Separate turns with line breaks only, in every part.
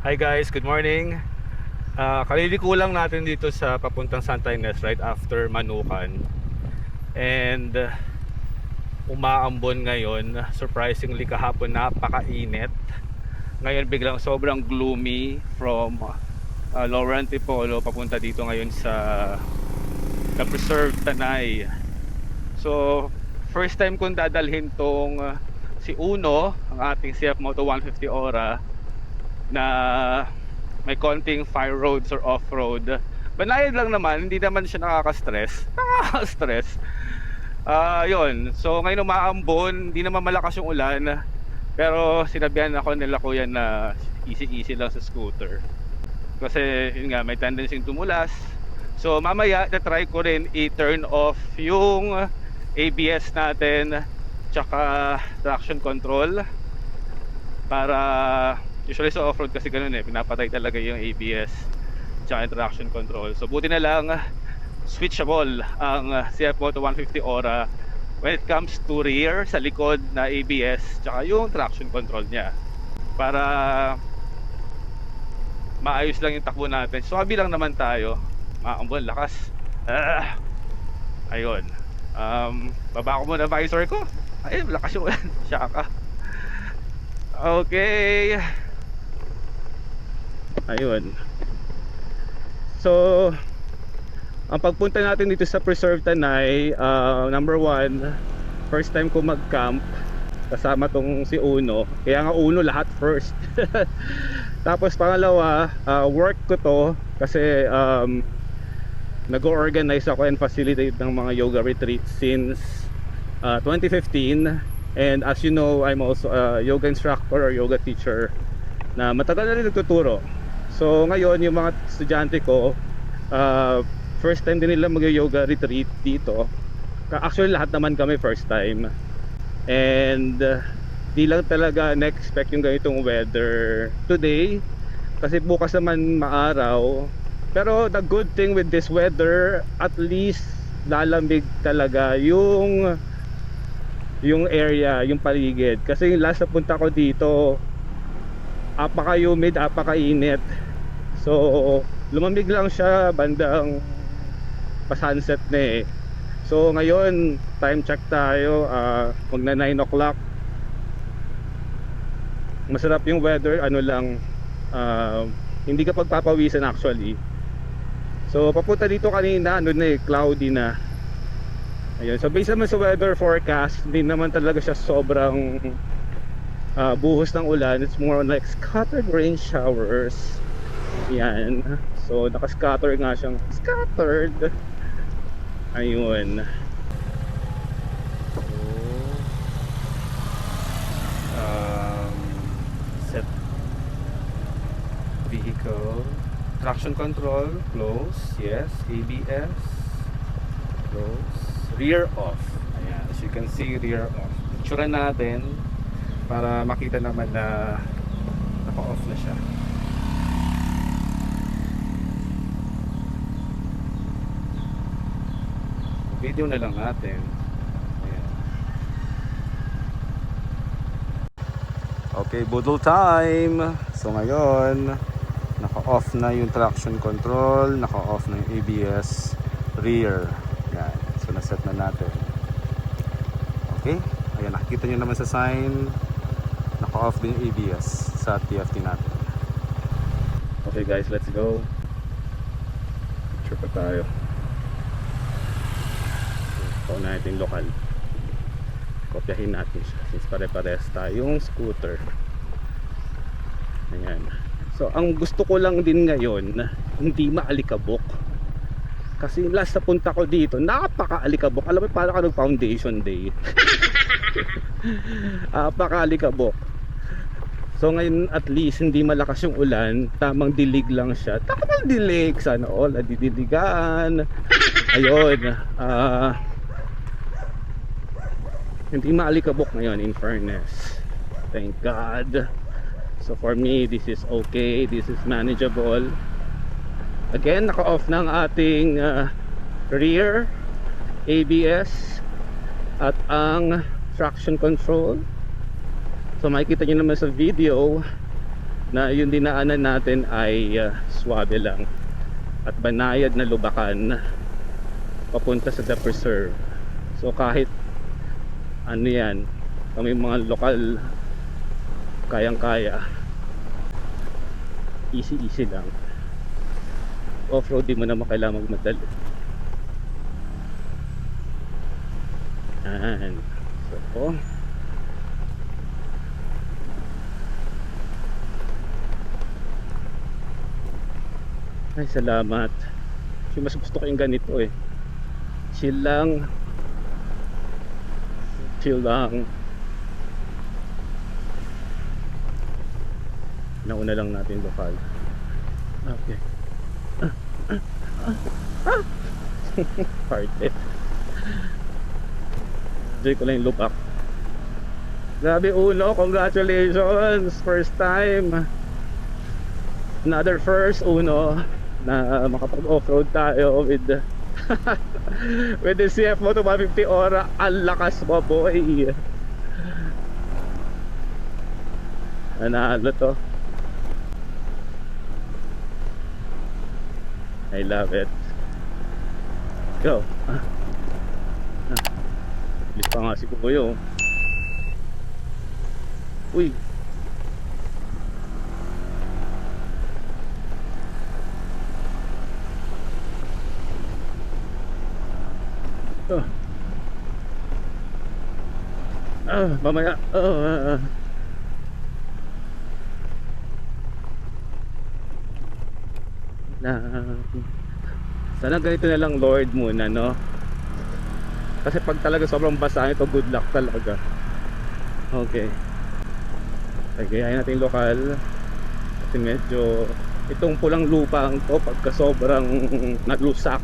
Hi guys, good morning. Kaliliko lang natin dito sa papuntang Santa Ines right after Manukan. And umaambon ngayon. Surprisingly kahapon napakainit. Ngayon biglang sobrang gloomy from Lower Antipolo papunta dito ngayon sa The Preserved Tanay. So first time kong dadalhin tong si Uno, ang ating CF Moto 150 Ora na may konting fire roads or off-road. Banayad lang naman, hindi naman siya nakaka-stress. Nakaka-stress. Yun. So ngayon umaambon, hindi naman malakas yung ulan. Pero sinabihan ako nila kuya na easy-easy lang sa scooter. Kasi yun nga, may tendency tumulas. So mamaya, na-try ko rin i-turn off yung ABS natin tsaka traction control para usually sa off-road kasi ganun pinapatay talaga yung ABS tsaka traction control. So buti na lang switchable ang CF Moto 150 Ora when it comes to rear, sa likod na ABS tsaka yung traction control niya para maayos lang yung takbo natin. So habi lang naman tayo, maambon, lakas. Ayun, baba ko muna visor ko. Ay, lakas yung ulan. Syaka. Okay. Ayun. So ang pagpunta natin dito sa Preserved Tanay, number one, first time ko mag-camp kasama tong si Uno. Kaya nga Uno lahat first. Tapos pangalawa, work ko to kasi nag-organize ako and facilitate ng mga yoga retreats since 2015. And as you know, I'm also a yoga instructor or yoga teacher na matagal na rin nagtuturo. So ngayon yung mga estudyante ko, first time din nila mag-yoga retreat dito. Actually lahat naman kami first time. And di lang talaga na-expect yung ganitong weather today kasi bukas naman maaraw. Pero the good thing with this weather, at least lalamig talaga yung area, yung paligid. Kasi yung last na punta ko dito, apaka-humid, apaka-init. So lumamig lang siya bandang pa-sunset na So ngayon, time check tayo, magna 9 o'clock. Masarap yung weather, ano lang, hindi ka pagpapawisan actually. So papunta dito kanina, cloudy na. Ayun, so based naman sa weather forecast, hindi naman talaga siya sobrang buhos ng ulan. It's more like scattered rain showers. Yan. So naka-scatter nga siyang scattered. Ayun. Set vehicle. Traction control, close. Yes. ABS, close. Rear off. Ayan. As you can see, rear off. Picture natin para makita naman na naka-off na siya. Video na lang natin. Ayan. Okay, budol time. So ngayon, naka-off na yung traction control, naka-off na yung ABS rear. Yan. So naset na natin. Okay. Ayan, nakikita nyo naman sa sign, naka-off din yung ABS sa TFT natin. Okay guys, let's go. Picture pa tayo. So natin lokal. Kopyahin natin siya since pare-pares tayong scooter. Ayan. So ang gusto ko lang din ngayon, hindi maalikabok. Kasi last na punta ko dito, napaka-alikabok. Alam mo, parang ka nag-foundation day. Napaka-alikabok. So ngayon at least hindi malakas yung ulan, tamang dilig lang siya. Tamang dilig, sana all didiligan. Ayun. Hindi maalikabok ngayon, in fairness. Thank God. So for me, this is okay. This is manageable. Again, naka-off ng ating rear ABS at ang traction control. So makikita nyo naman sa video, na yung dinaanan natin ay swabe lang at banayad na lubakan papunta sa The Preserve. So kahit ano yan, kami mga lokal, kayang kaya, easy easy lang. Off-road di mo naman kailangan magmadali. Yan. So ay salamat. Kasi mas gusto ko yung ganito eh. Chill lang. Chill lang. Nauna lang natin lokal. Okay. Parte. Enjoy ko lang yung lubak. Grabe Uno, congratulations. First time. Another first Uno na makapag off-road tayo with with the CF Moto 150 Ora. Ang lakas mo boy. Nanalo to. I love it. Go. Bilis pa nga si Kuya. Uy. Mamaya. Sana ganito na lang Lord muna, no? Kasi pag talaga sobrang basa ito, good luck talaga. Okay. Tagayahin natin yung lokal. Kasi medyo itong pulang lupang to pagka sobrang naglusak,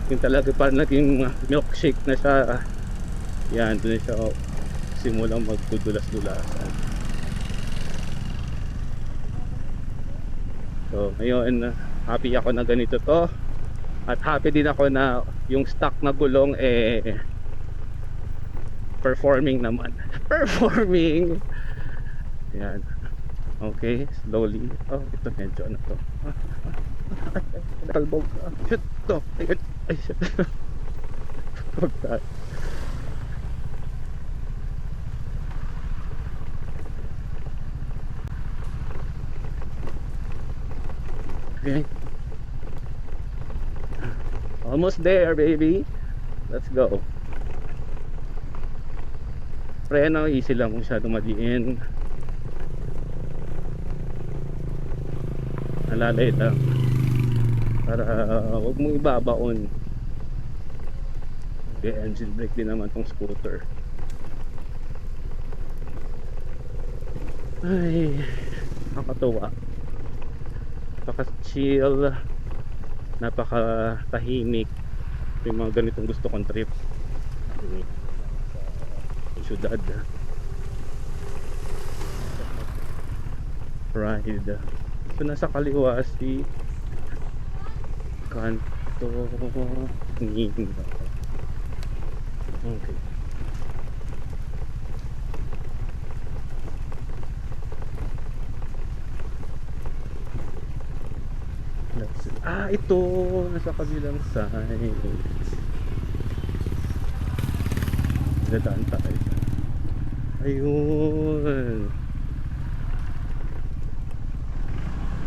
yung talaga parang naging milkshake na siya. Yan, doon na siya simulang magdudulas-dulasan. So ngayon happy ako na ganito to. At happy din ako na yung stock na gulong performing naman. Performing. Yan. Okay, slowly. Oh, ito medyo ano to. Talbog. Shit to. Ay, shit. Okay. Almost there, baby. Let's go. Preno, easy lang, masyado madiin. Nalalay lang. Para wag mong ibabaon. Okay, engine brake din naman tong scooter. Ay, nakakatuwa. Napaka-chill, napaka-tahimik. Yung mga ganitong gusto kong trip sa syudad. Ride. So nasa kaliwa si Kanto Ninga. Okay. Ito nasa kabilang side. Dadaan tayo. Ayun.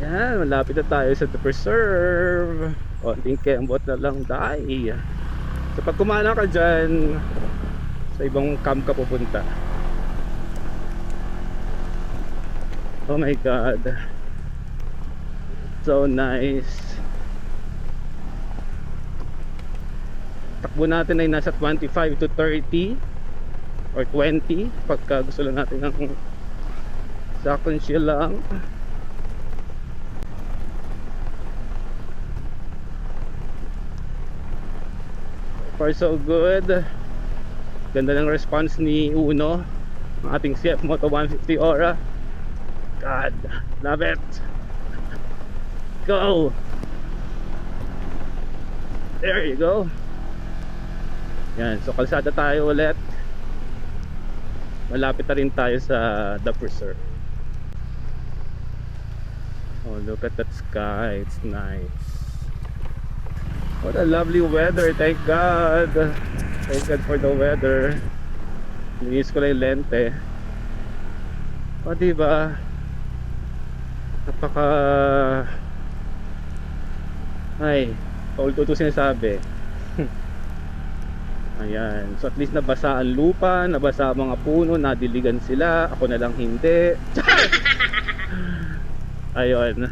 Yan, malapit na tayo sa The Preserve. Konting kembot na lang tayo. So pag kumana ka dyan, sa ibang camp ka pupunta. Oh my god, so nice. Takbo natin ay nasa 25 to 30 or 20 pagka gusto lang natin ng sakong chill lang. Far so good. Ganda ng response ni Uno, ang ating CF Moto 150 Ora. God, love it. Go. There you go. Yan, so kalsada tayo ulit. Malapit na rin tayo sa The Preserve. look at that sky. It's nice. What a lovely weather. Thank God. Thank God for the weather. Linis ko lang yung lente. O diba? Napaka... Ay, paulit-ulit sinasabi. Ayan. So at least nabasa ang lupa, nabasa ang mga puno, nadiligan sila. Ako na lang hindi. Ayun.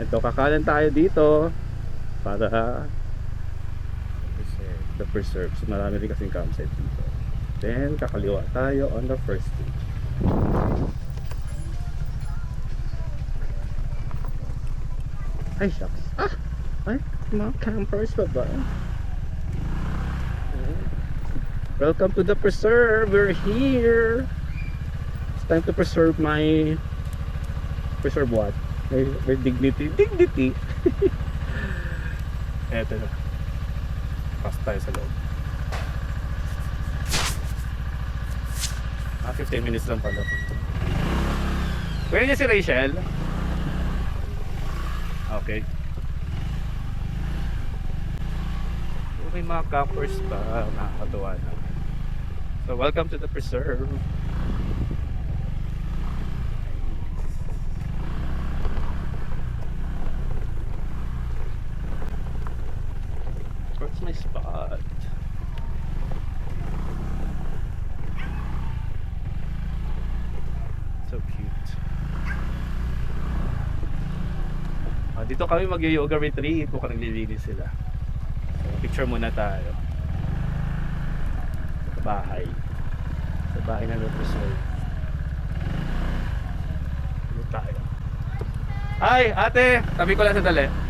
Ito, kakalan tayo dito para the preserves. Marami rin kasing campsite dito. Then, kakaliwa tayo on the first stage. Ay, shucks. Ah! Ay, mga campers pa ba? Welcome to the preserve. We're here. It's time to preserve my... Preserve what? My dignity. Dignity! Eto na. Pasok tayo sa loob. 15 minutes lang pala. Pwede niya si Rachel? Okay. May mga campers pa, nakakatuwa na. So welcome to the preserve. Where's my spot? So cute. Dito kami mag-yoga retreat kung naglilinis sila. So, picture muna tayo. Sa bahay. Sa bahay na represent. Dito tayo. Ay, ate! Tabi ko lang sandali.